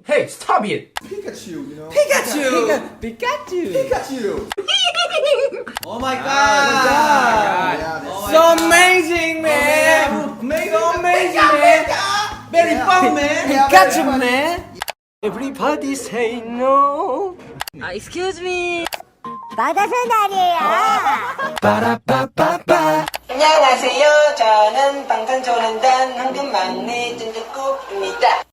Hey, stop it! Pikachu, you know. Pikachu. Oh my god. God. Yeah, So amazing, man. So amazing, man. Very fun, man. Pikachu, man. Everybody say no. Excuse me. 받아서 날이에요. 빠라빠빠빠. 안녕하세요. 저는 방탄소년단 황금막내 찐득국입니다.